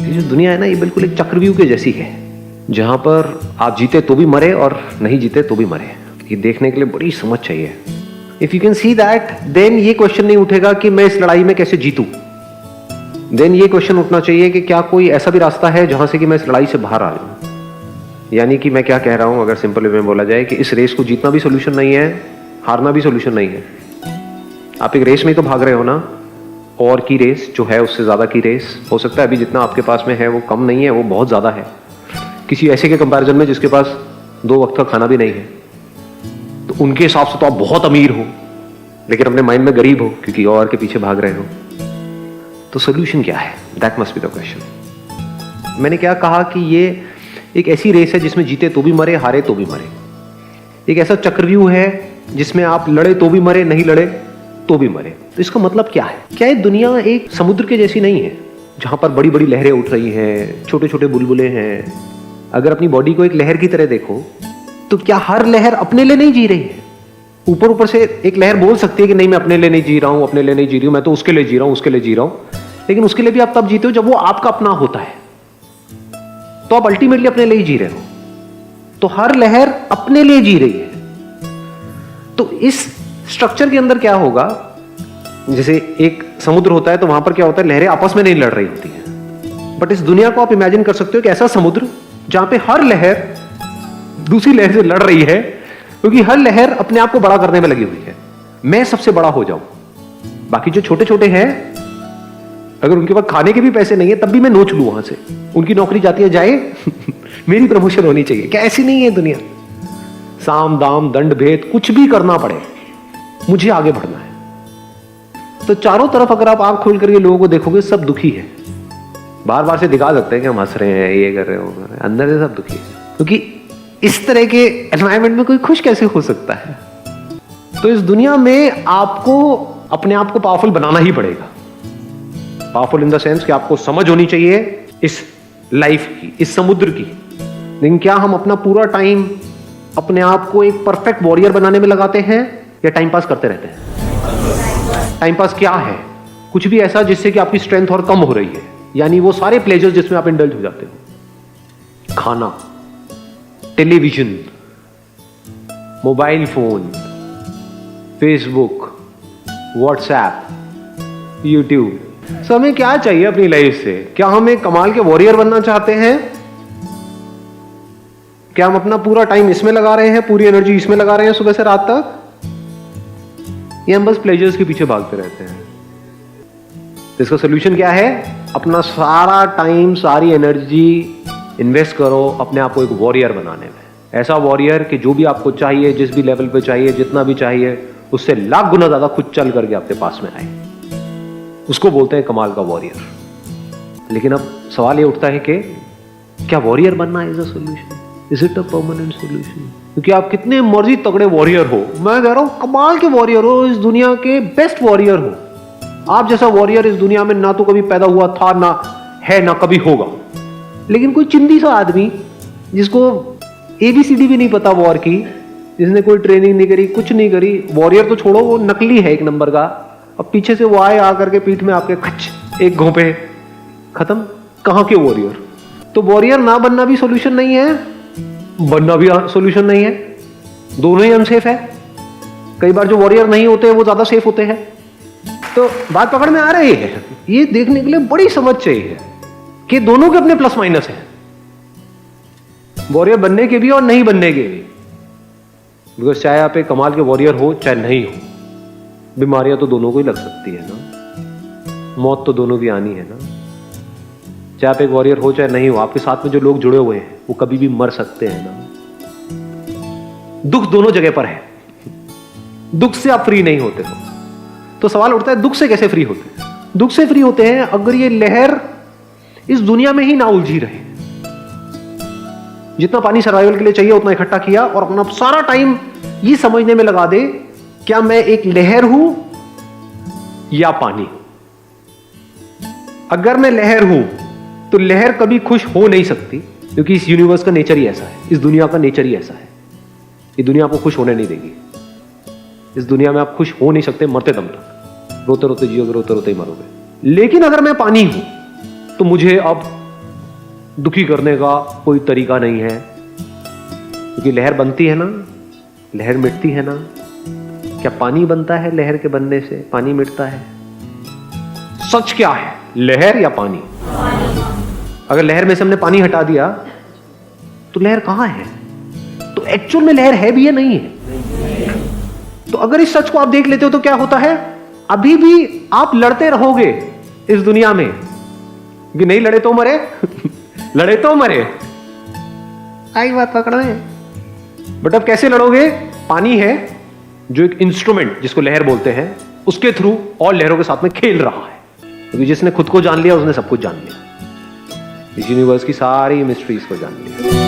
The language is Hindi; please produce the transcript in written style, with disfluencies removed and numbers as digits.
ये जो दुनिया है ना, ये बिल्कुल एक चक्रव्यूह के जैसी है, जहां पर आप जीते तो भी मरे और नहीं जीते तो भी मरे। ये देखने के लिए बड़ी समझ चाहिए। If you can see that, then ये क्वेश्चन नहीं उठेगा कि मैं इस लड़ाई में कैसे जीतूं। देन ये क्वेश्चन उठना चाहिए कि क्या कोई ऐसा भी रास्ता है जहां से कि मैं इस लड़ाई से बाहर आ जाऊं। यानी कि मैं क्या कह रहा हूं, अगर सिंपल वे में बोला जाए, कि इस रेस को जीतना भी सोल्यूशन नहीं है, हारना भी सोल्यूशन नहीं है। आप एक रेस में तो भाग रहे हो ना, और की रेस जो है उससे ज्यादा की रेस। हो सकता है अभी जितना आपके पास में है वो कम नहीं है, वो बहुत ज्यादा है किसी ऐसे के कंपैरिजन में जिसके पास 2 वक्त का खाना भी नहीं है। तो उनके हिसाब से तो आप बहुत अमीर हो, लेकिन अपने माइंड में गरीब हो क्योंकि और के पीछे भाग रहे हो। तो सोल्यूशन क्या है? That must be the question. मैंने क्या कहा कि ये एक ऐसी रेस है जिसमें जीते तो भी मरे, हारे तो भी मरे। एक ऐसा चक्रव्यूह है जिसमें आप लड़े तो भी मरे, नहीं लड़े तो भी मरे। तो इसका मतलब क्या है? क्या ये दुनिया एक समुद्र के जैसी नहीं है जहां पर बड़ी बड़ी लहरें उठ रही हैं, छोटे छोटे बुलबुले हैं? अगर अपनी बॉडी को एक लहर की तरह देखो, तो क्या हर लहर अपने लिए नहीं जी रही है? ऊपर ऊपर से एक लहर बोल सकती है कि नहीं, मैं अपने लिए नहीं जी रहा हूं, अपने लिए नहीं जी रही हूं, मैं तो उसके लिए जी रहा हूं, उसके लिए जी रहा हूं। लेकिन उसके लिए भी आप तब जीते हो जब वो आपका अपना होता है, तो आप अल्टीमेटली अपने लिए ही जी रहे हो। तो हर लहर अपने लिए जी रही है। तो इस स्ट्रक्चर के अंदर क्या होगा, जैसे एक समुद्र होता है तो वहां पर क्या होता है, लहरें आपस में नहीं लड़ रही होती हैं। बट इस दुनिया को आप इमेजिन कर सकते हो कि ऐसा समुद्र जहां पे हर लहर दूसरी लहर से लड़ रही है, क्योंकि हर लहर अपने आप को बड़ा करने में लगी हुई है। मैं सबसे बड़ा हो जाऊं, बाकी जो छोटे छोटे हैं, अगर उनके पास खाने के भी पैसे नहीं है तब भी मैं नोच लूं वहां से, उनकी नौकरी जाती है जाए मेरी प्रमोशन होनी चाहिए। क्या ऐसी नहीं है दुनिया? साम दाम दंड भेद कुछ भी करना पड़े, मुझे आगे बढ़ना है। तो चारों तरफ अगर आप आंख खोल करके लोगों को देखोगे, सब दुखी है। बार बार से दिखा सकते हैं कि हम हंस रहे हैं, ये कर रहे हो, अंदर से सब दुखी है। क्योंकि इस तरह के एनवायरनमेंट में कोई खुश कैसे हो सकता है? तो इस दुनिया में आपको अपने आप को पावरफुल बनाना ही पड़ेगा। पावरफुल इन द सेंस कि आपको समझ होनी चाहिए इस लाइफ की, इस समुद्र की। लेकिन क्या हम अपना पूरा टाइम अपने आप को एक परफेक्ट वॉरियर बनाने में लगाते हैं, या टाइम पास करते रहते हैं? टाइम पास क्या है? कुछ भी ऐसा जिससे कि आपकी स्ट्रेंथ और कम हो रही है, यानी वो सारे प्लेजर्स जिसमें आप इंडल्ज हो जाते हो। खाना, television, mobile phone, Facebook, WhatsApp, YouTube. So हमें क्या चाहिए अपनी लाइफ से? क्या हम एक कमाल के वॉरियर बनना चाहते हैं? क्या हम अपना पूरा टाइम इसमें लगा रहे हैं, पूरी एनर्जी इसमें लगा रहे हैं सुबह से रात तक, या हम बस प्लेजर्स के पीछे भागते रहते हैं? तो इसका सोल्यूशन क्या है? अपना सारा टाइम, सारी एनर्जी इन्वेस्ट करो अपने आप को एक वॉरियर बनाने में। ऐसा वॉरियर कि जो भी आपको चाहिए, जिस भी लेवल पे चाहिए, जितना भी चाहिए, उससे लाख गुना ज्यादा खुद चल करके आपके पास में आए। उसको बोलते हैं कमाल का वॉरियर। लेकिन अब सवाल ये उठता है कि क्या वॉरियर बनना is a solution? Is it a permanent solution? क्योंकि आप कितने मर्जी तगड़े वॉरियर हो, मैं कह रहा हूं कमाल के वॉरियर हो, इस दुनिया के बेस्ट वॉरियर हो। आप जैसा वॉरियर इस दुनिया में ना तो कभी पैदा हुआ था, ना है, ना कभी होगा। लेकिन कोई चिंदी सा आदमी जिसको ABCD भी नहीं पता वॉर की, जिसने कोई ट्रेनिंग नहीं करी, कुछ नहीं करी, वॉरियर तो छोड़ो, वो नकली है एक नंबर का। अब पीछे से वो आए आकर के पीठ में आपके खच एक घोंपे, खत्म। कहां के वॉरियर? तो वॉरियर ना बनना भी सोल्यूशन नहीं है, बनना भी सोल्यूशन नहीं है। दोनों ही अनसेफ है। कई बार जो वॉरियर नहीं होते वो ज्यादा सेफ होते हैं। तो बात पकड़ में आ रही है? ये देखने के लिए बड़ी समझ चाहिए कि दोनों के अपने प्लस माइनस हैं, वॉरियर बनने के भी और नहीं बनने के भी। बिकॉज चाहे आप एक कमाल के वॉरियर हो चाहे नहीं हो, बीमारियां तो दोनों को ही लग सकती है ना, मौत तो दोनों की आनी है ना। चाहे आप एक वॉरियर हो चाहे नहीं हो, आपके साथ में जो लोग जुड़े हुए हैं वो कभी भी मर सकते हैं ना। दुख दोनों जगह पर है, दुख से आप फ्री नहीं होते हो। तो सवाल उठता है दुख से कैसे फ्री होते हैं? दुख से फ्री होते हैं अगर ये लहर इस दुनिया में ही ना उलझी रहे। जितना पानी सर्वाइवल के लिए चाहिए उतना इकट्ठा किया और अपना सारा टाइम ये समझने में लगा दे, क्या मैं एक लहर हूं या पानी? अगर मैं लहर हूं तो लहर कभी खुश हो नहीं सकती, क्योंकि इस यूनिवर्स का नेचर ही ऐसा है, इस दुनिया का नेचर ही ऐसा है। ये दुनिया आपको खुश होने नहीं देगी। इस दुनिया में आप खुश हो नहीं सकते मरते दम तक। रोते रोते जियोगे, रोते रोते ही मरोगे। लेकिन अगर मैं पानी हूं तो मुझे अब दुखी करने का कोई तरीका नहीं है, क्योंकि लहर बनती है ना, लहर मिटती है ना। क्या पानी बनता है लहर के बनने से? पानी मिटता है। सच क्या है, लहर या पानी? अगर लहर में से हमने पानी हटा दिया तो लहर कहां है? तो एक्चुअल में लहर है भी या नहीं है? तो अगर इस सच को आप देख लेते हो तो क्या होता है, अभी भी आप लड़ते रहोगे इस दुनिया में कि नहीं लड़े तो मरे लड़े तो मरे, आई बात पकड़ रहे हैं। बट अब कैसे लड़ोगे? पानी है जो एक इंस्ट्रूमेंट जिसको लहर बोलते हैं, उसके थ्रू और लहरों के साथ में खेल रहा है, क्योंकि जिसने खुद को जान लिया उसने सब कुछ जान लिया, इस यूनिवर्स की सारी मिस्ट्रीज को जान लिया।